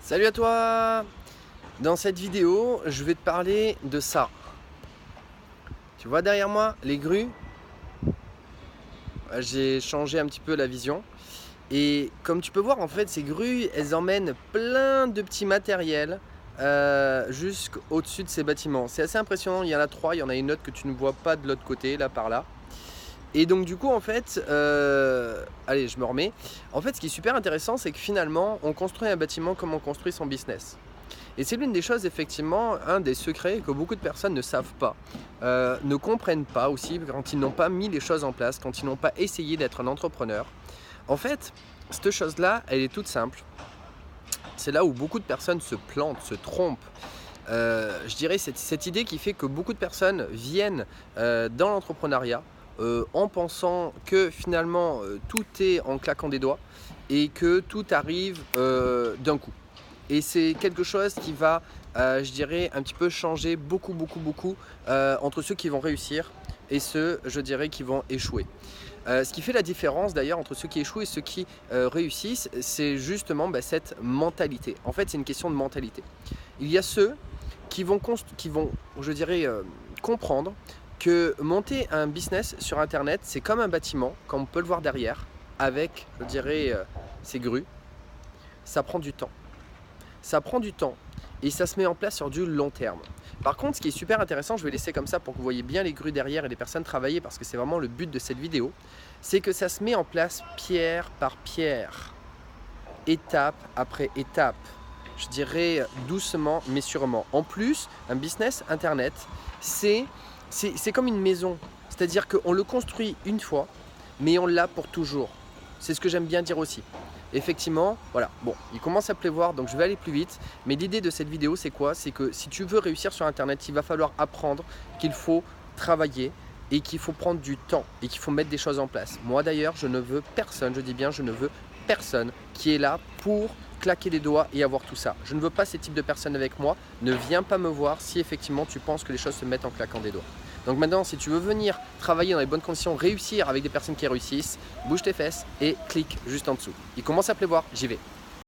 Salut à toi! Dans cette vidéo, je vais te parler de ça. Tu vois derrière moi, les grues? J'ai changé un petit peu la vision. Et comme tu peux voir, en fait, ces grues, elles emmènent plein de petits matériels jusqu'au-dessus de ces bâtiments. C'est assez impressionnant, il y en a trois, il y en a une autre que tu ne vois pas de l'autre côté, là par là. Et donc du coup, en fait, allez, je me remets. En fait, ce qui est super intéressant, c'est que finalement, on construit un bâtiment comme on construit son business. Et c'est l'une des choses, effectivement, un des secrets que beaucoup de personnes ne savent pas, ne comprennent pas aussi quand ils n'ont pas mis les choses en place, quand ils n'ont pas essayé d'être un entrepreneur. En fait, cette chose-là, elle est toute simple. C'est là où beaucoup de personnes se plantent, se trompent. Je dirais cette idée qui fait que beaucoup de personnes viennent dans l'entrepreneuriat en pensant que finalement tout est en claquant des doigts et que tout arrive d'un coup. Et c'est quelque chose qui va, je dirais, un petit peu changer beaucoup entre ceux qui vont réussir et ceux, je dirais, qui vont échouer. Ce qui fait la différence d'ailleurs entre ceux qui échouent et ceux qui réussissent, c'est justement cette mentalité. En fait, c'est une question de mentalité. Il y a ceux qui vont, je dirais, comprendre que monter un business sur Internet, c'est comme un bâtiment, comme on peut le voir derrière, avec, je dirais, ses grues. Ça prend du temps. Ça prend du temps et ça se met en place sur du long terme. Par contre, ce qui est super intéressant, je vais laisser comme ça pour que vous voyez bien les grues derrière et les personnes travailler parce que c'est vraiment le but de cette vidéo, c'est que ça se met en place pierre par pierre, étape après étape. Je dirais doucement mais sûrement. En plus, un business internet, c'est comme une maison. C'est-à-dire qu'on le construit une fois, mais on l'a pour toujours. C'est ce que j'aime bien dire aussi. Effectivement, voilà, bon, il commence à pleuvoir donc je vais aller plus vite. Mais l'idée de cette vidéo, c'est quoi? C'est que si tu veux réussir sur Internet, il va falloir apprendre qu'il faut travailler et qu'il faut prendre du temps et qu'il faut mettre des choses en place. Moi d'ailleurs, je ne veux personne, je dis bien je ne veux personne qui est là pour claquer les doigts et avoir tout ça. Je ne veux pas ces types de personnes avec moi. Ne viens pas me voir si effectivement tu penses que les choses se mettent en claquant des doigts. Donc maintenant, si tu veux venir travailler dans les bonnes conditions, réussir avec des personnes qui réussissent, bouge tes fesses et clique juste en dessous. Il commence à pleuvoir, j'y vais.